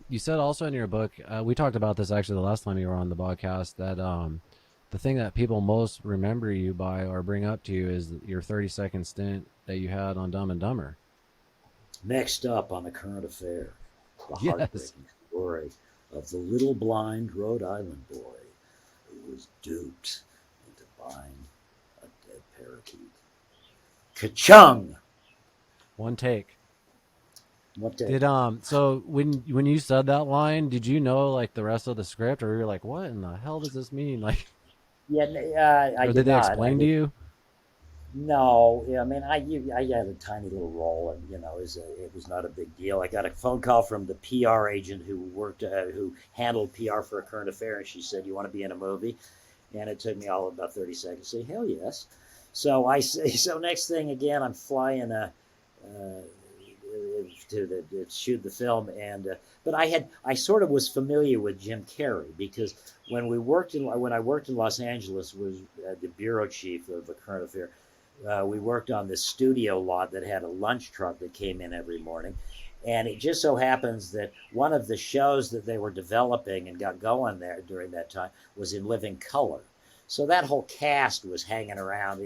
You said also in your book, we talked about this actually the last time you were on the podcast, that the thing that people most remember you by or bring up to you is your 30-second stint that you had on Dumb and Dumber.
Next up on A Current Affair, the
Yes.
heartbreaking story of the little blind Rhode Island boy who was duped into buying a dead parakeet. Ka-chung!
One take.
What day?
Did so when you said that line, did you know like the rest of the script, or you're like, what in the hell does this mean? Like,
I
or
did
they
not.
explain to you?
No, I mean, I had a tiny little role, and it was not a big deal. I got a phone call from the PR agent who handled PR for A Current Affair, and she said, "You want to be in a movie?" And it took me all of about 30 seconds to say, "Hell yes!" So I say, so next thing again, I'm flying to shoot the film, and but I sort of was familiar with Jim Carrey because when I worked in Los Angeles, was the bureau chief of A Current Affair. We worked on this studio lot that had a lunch truck that came in every morning. And it just so happens that one of the shows that they were developing and got going there during that time was in living color. So that whole cast was hanging around.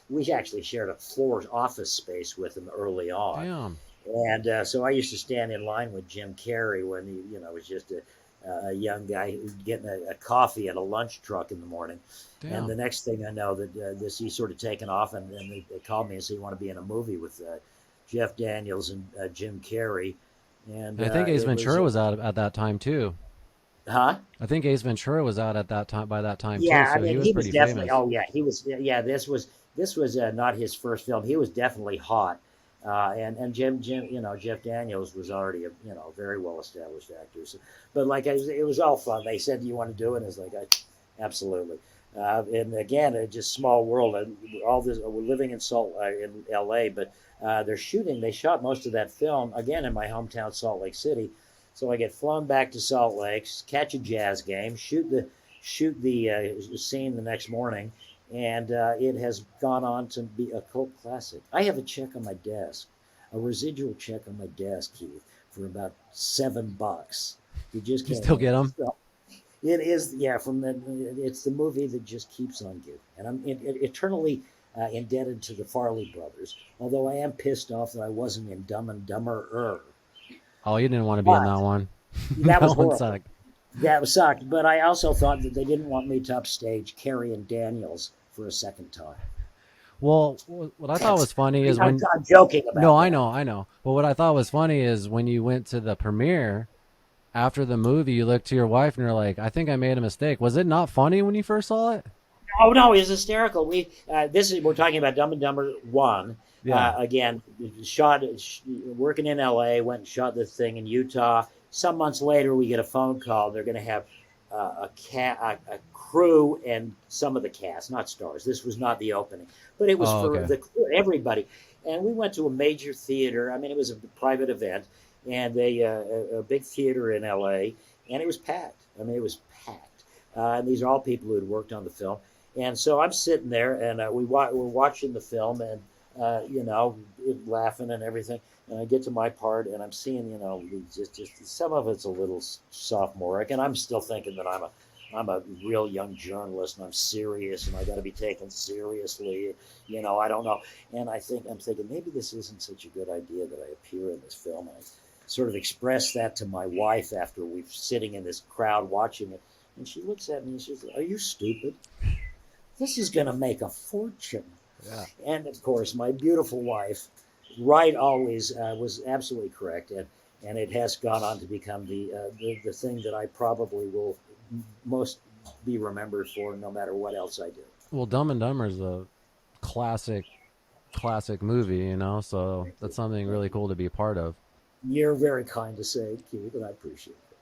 We actually shared a floor office space with them early on.
Damn.
And so I used to stand in line with Jim Carrey when he, was just a young guy getting a coffee at a lunch truck in the morning.
Damn.
And the next thing I know, that he's sort of taken off, and then they called me and said, "You want to be in a movie with Jeff Daniels and Jim Carrey?" And
I think Ace Ventura was out at that time too.
Huh?
I think Ace Ventura was out at that time by that time
Yeah,
too. So
I mean,
he was pretty
definitely.
famous.
Oh yeah, he was. Yeah, this was not his first film. He was definitely hot. And Jeff Daniels was already a very well established actor. So, but like it was all fun. They said, "Do you want to do it?" And it's like, absolutely. And again, just small world. All this, we're living in L.A., but they shot most of that film again in my hometown, Salt Lake City. So I get flown back to Salt Lake, catch a jazz game, shoot the scene the next morning. And it has gone on to be a cult classic. I have a check on my desk, a residual check on my desk, Keith, for about $7. You
still get them?
It is, yeah. It's the movie that just keeps on giving, and I'm eternally indebted to the Farley brothers. Although I am pissed off that I wasn't in Dumb and Dumber.
Oh, you didn't want to be in that one.
That was
one
horrible.
sucked.
That sucked. But I also thought that they didn't want me to upstage Carrey and Daniels for a second time.
Well, what I thought was funny is
I'm joking about
No,
that.
I know. But what I thought was funny is when you went to the premiere after the movie, you looked to your wife and you're like, "I think I made a mistake." Was it not funny when you first saw it?
Oh no, it was hysterical. We're talking about Dumb and Dumber 1.
Yeah.
Again, working in L.A., went and shot this thing in Utah. Some months later, we get a phone call. They're going to have a crew and some of the cast, not stars. This was not the opening, but it was everybody. And we went to a major theater. I mean, it was a private event, and a big theater in L.A., and it was packed. I mean, it was packed. And these are all people who had worked on the film. And so I'm sitting there, and we're watching the film, and laughing and everything. And I get to my part, and I'm seeing, just some of it's a little sophomoric, and I'm still thinking that I'm a real young journalist, and I'm serious, and I got to be taken seriously. I don't know. And I'm thinking maybe this isn't such a good idea that I appear in this film. And sort of expressed that to my wife after we're sitting in this crowd watching it. And she looks at me and she says, "Are you stupid? This is going to make a fortune."
Yeah.
And of course, my beautiful wife, right always, was absolutely correct. And it has gone on to become the thing that I probably will most be remembered for, no matter what else I do.
Well, Dumb and Dumber is a classic movie, you know, so that's something really cool to be a part of.
You're very kind to say, Keith, and I appreciate it.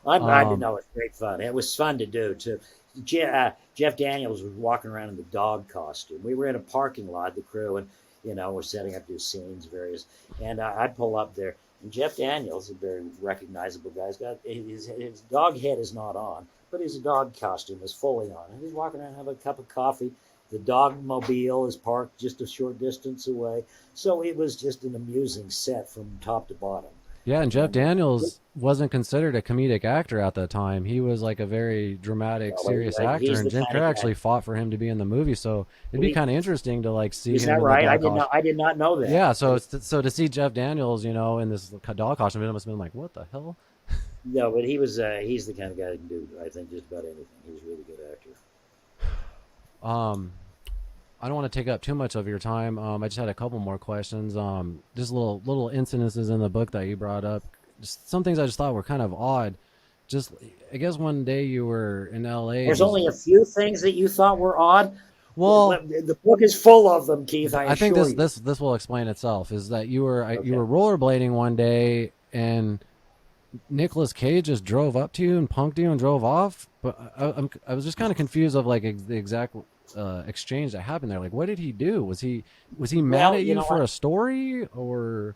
I
Um,
know it's great fun. It was fun to do too. Jeff Daniels was walking around in the dog costume. We were in a parking lot, the crew, and we're setting up to do scenes, various. And I pull up there, and Jeff Daniels, a very recognizable guy, has got his dog head is not on, but his dog costume is fully on, and he's walking around having a cup of coffee. The dog mobile is parked just a short distance away, so it was just an amusing set from top to bottom.
yeah, and Jeff
And
Daniels wasn't considered a comedic actor at the time. He was like a very dramatic, serious actor,
he's
and
the
Jim
kind
Carrey
of guy.
actually fought for him to be in the movie. So it'd be
He,
kind of interesting to like see
is
him
that
in the
right?
dog costume.
I did not know that.
Yeah, so to see Jeff Daniels, you know, in this dog costume, it must have been like, what the hell?
No, but he's the kind of guy that can do, I think, just about anything. He's a really good actor.
Um, I don't want to take up too much of your time. I just had a couple more questions. Just little incidences in the book that you brought up. Just some things I just thought were kind of odd. Just I guess one day you were in L.A.
There's only a few things that you thought were odd.
Well,
The book is full of them, Keith. I
think
assure you.
this will explain itself. Is that you were
Okay.
you were rollerblading one day and Nicolas Cage just drove up to you and punked you and drove off? But I was just kind of confused of like the exact exchange that happened there. Like, what did he do? Was he mad
Well,
at
you
you
know
for
what?
a story or?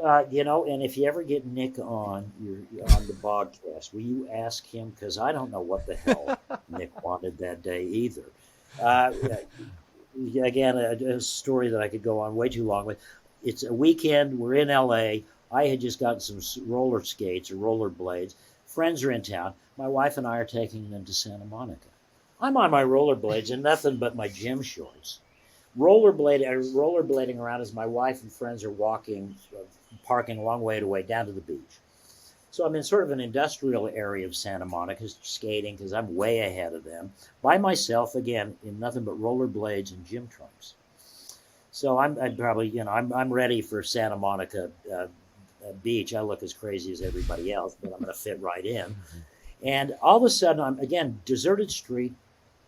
And if you ever get Nick on, you're on the Bogcast, will you ask him? Because I don't know what the hell Nick wanted that day either. Again, a story that I could go on way too long with. It's a weekend. We're in L.A. I had just gotten some roller skates or roller blades. Friends are in town. My wife and I are taking them to Santa Monica. I'm on my rollerblades and nothing but my gym shorts. Rollerblading around as my wife and friends are walking, parking a long way away down to the beach. So I'm in sort of an industrial area of Santa Monica, skating because I'm way ahead of them, by myself again in nothing but rollerblades and gym trunks. So I'm probably I'm ready for Santa Monica beach. I look as crazy as everybody else, but I'm going to fit right in. And all of a sudden, I'm again deserted street.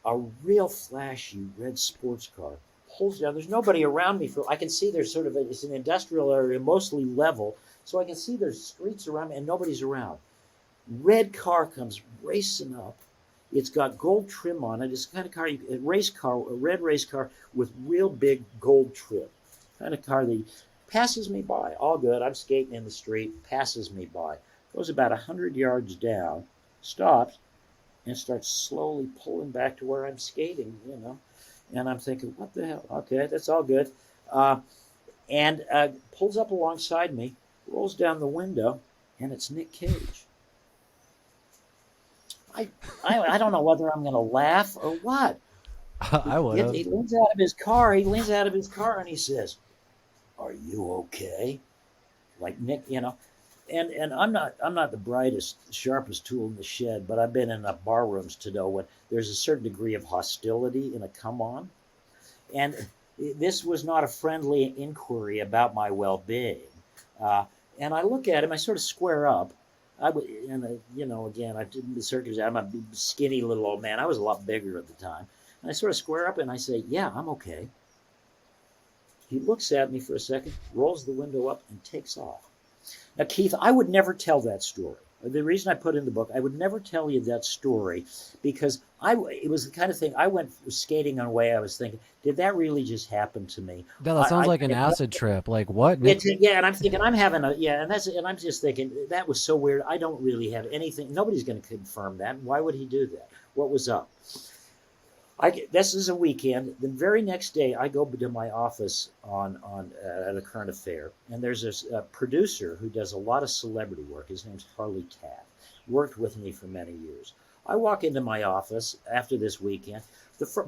A real flashy red sports car pulls down. There's nobody around me. I can see there's it's an industrial area, mostly level, so I can see there's streets around me and nobody's around. Red car comes racing up. It's got gold trim on it. It's the kind of car, a red race car with real big gold trim. Kind of car that passes me by. All good. I'm skating in the street. Passes me by. Goes about 100 yards down. Stops and starts slowly pulling back to where I'm skating, And I'm thinking, what the hell? Okay, that's all good. And pulls up alongside me, rolls down the window, and it's Nick Cage. I don't know whether I'm going to laugh or what.
I would have.
He leans out of his car. And he says, "Are you okay?" Like Nick, And I'm not the brightest, sharpest tool in the shed, but I've been in enough bar rooms to know when there's a certain degree of hostility in a come on. And this was not a friendly inquiry about my well-being. And I look at him, I sort of square up. Again, I did the circus. I'm a skinny little old man. I was a lot bigger at the time. And I sort of square up and I say, "Yeah, I'm okay." He looks at me for a second, rolls the window up, and takes off. Now, Keith, I would never tell that story. The reason I put in the book, I would never tell you that story because it was the kind of thing I went skating on a way I was thinking, did that really just happen to me?
That sounds like an acid trip. Like what?
Yeah, and I'm thinking and I'm just thinking that was so weird. I don't really have anything. Nobody's going to confirm that. Why would he do that? What was up? This is a weekend. The very next day, I go to my office on at a current affair, and there's this producer who does a lot of celebrity work. His name's Harley Taft. Worked with me for many years. I walk into my office after this weekend.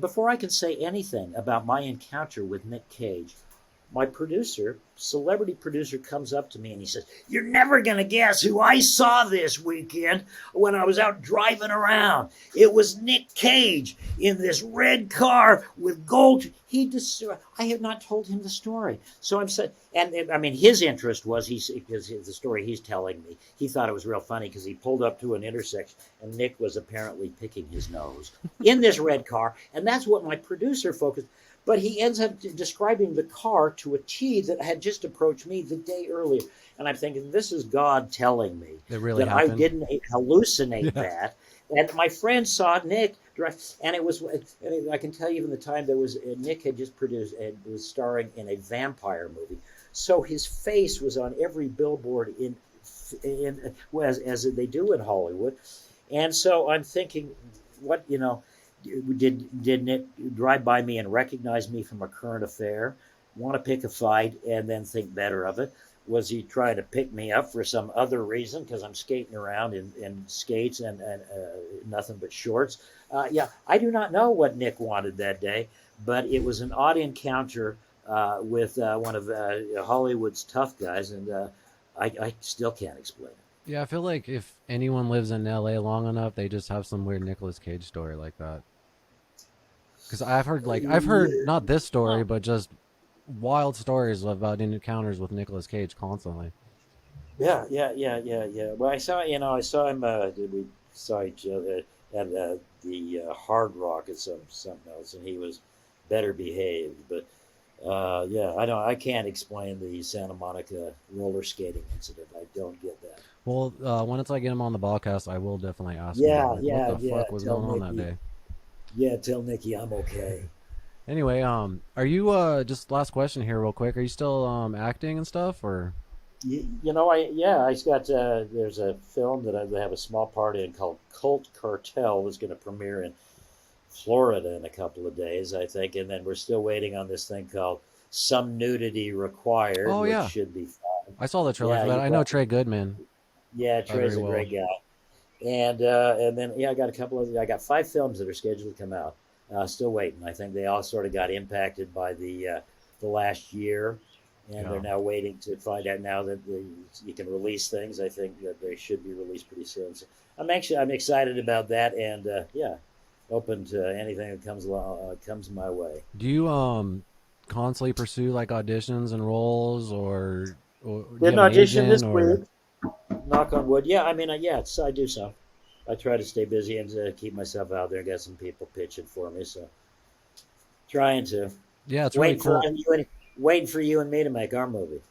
Before I can say anything about my encounter with Nick Cage, my producer celebrity producer comes up to me and he says, "You're never going to guess who I saw this weekend when I was out driving around. It was Nick Cage in this red car with gold." I have not told him the story. So I'm saying, and I mean, his interest was the story he's telling me. He thought it was real funny because he pulled up to an intersection and Nick was apparently picking his nose in this red car. And that's what my producer focused. But he ends up describing the car to a T that had just approached me the day earlier. And I'm thinking, this is God telling me that I didn't hallucinate that. And my friend saw Nick drive, and I can tell you even the time Nick had just was starring in a vampire movie. So his face was on every billboard as they do in Hollywood. And so I'm thinking, did Nick drive by me and recognize me from a current affair, want to pick a fight, and then think better of it? Was he trying to pick me up for some other reason because I'm skating around in skates and nothing but shorts? I do not know what Nick wanted that day, but it was an odd encounter with one of Hollywood's tough guys, and I still can't explain it.
Yeah, I feel like if anyone lives in LA long enough, they just have some weird Nicolas Cage story like that. Because I've heard not this story, but just wild stories about encounters with Nicolas Cage constantly.
Yeah. Well, I saw him. We saw each other at the Hard Rock at something else, and he was better behaved. But I can't explain the Santa Monica roller skating incident. I don't get that.
Well, once I get him on the Bogcast, I will definitely ask him. What the fuck was going on that day?
Yeah, tell Nikki I'm okay.
Anyway, are you just last question here, real quick? Are you still acting and stuff, or?
I got there's a film that I have a small part in called Cult Cartel that's going to premiere in Florida in a couple of days, I think, and then we're still waiting on this thing called Some Nudity Required, which should be fun.
I saw the trailer for that. I know Trey Goodman.
Yeah, Trey's a great guy. And then I got 5 films that are scheduled to come out. Still waiting. I think they all sort of got impacted by the last year, and they're now waiting to find out now that you can release things. I think that they should be released pretty soon. So I'm excited about that, and open to anything that comes my way.
Do you constantly pursue like auditions and roles, or
didn't audition this week? Knock on wood. Yeah, I mean, I do so. I try to stay busy and keep myself out there and get some people pitching for me. So, trying to.
Yeah, it's really cool.
Waiting for you and me to make our movie.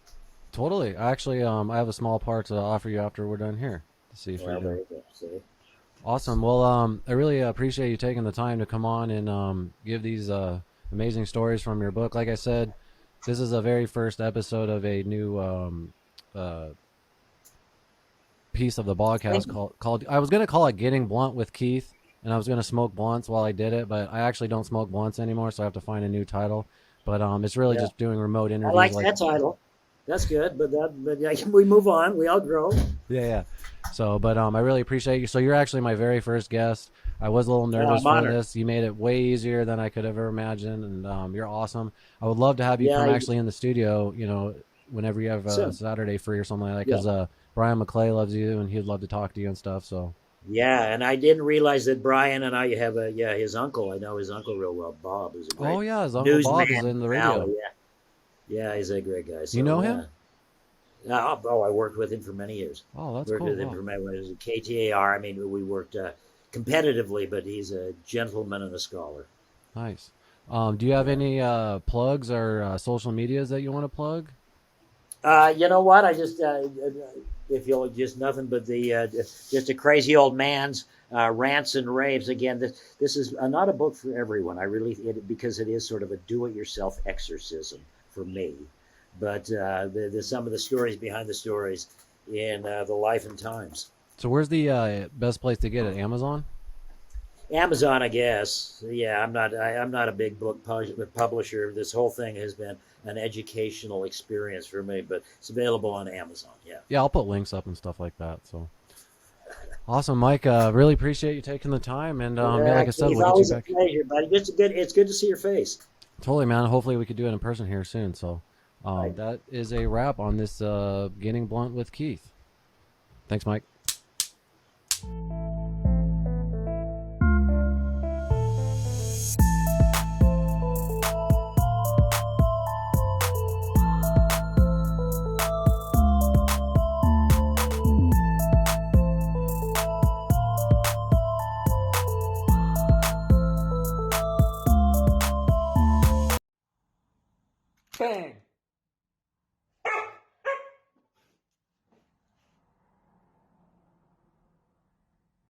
Totally. Actually, I have a small part to offer you after we're done here to see if we do. Awesome. Well, I really appreciate you taking the time to come on and give these amazing stories from your book. Like I said, this is the very first episode of a new piece of the Bogcast called I was going to call it Getting Blunt with Keith, and I was going to smoke blunts while I did it, but I actually don't smoke blunts anymore, so I have to find a new title. But it's really just doing remote interviews.
I like that title. That's good, but we move on. We all grow.
Yeah. So, but I really appreciate you. So you're actually my very first guest. I was a little nervous for this. You made it way easier than I could ever imagine, and you're awesome. I would love to have you come actually in the studio, whenever you have a Saturday free or something like that, because Brian McClay loves you, and he'd love to talk to you and stuff. So.
Yeah, and I didn't realize that Brian and I have his uncle. I know his uncle real well. Bob is a great
his uncle Bob is in the radio.
Yeah, he's a great guy. So,
you know him?
I worked with him for many years.
Oh, that's
cool.
Worked
with him for many years at KTAR. I mean, we worked competitively, but he's a gentleman and a scholar.
Nice. Do you have any plugs or social medias that you want to plug?
You know what? I just if you'll just nothing but just a crazy old man's rants and raves. Again, this is not a book for everyone. Because it is sort of a do-it-yourself exorcism for me. But some of the stories behind the stories in the life and times.
So where's the best place to get it? Amazon?
Amazon, I guess. Yeah, I'm not a big book publisher. This whole thing has been an educational experience for me, but it's available on Amazon.
Yeah, I'll put links up and stuff like that. So awesome, Mike. Really appreciate you taking the time, and like I said, we'll get you back.
Pleasure, buddy. It's good to see your face.
Totally, man. Hopefully we could do it in person here soon. So
Right.
That is a wrap on this Getting Blunt with Keith. Thanks, Mike.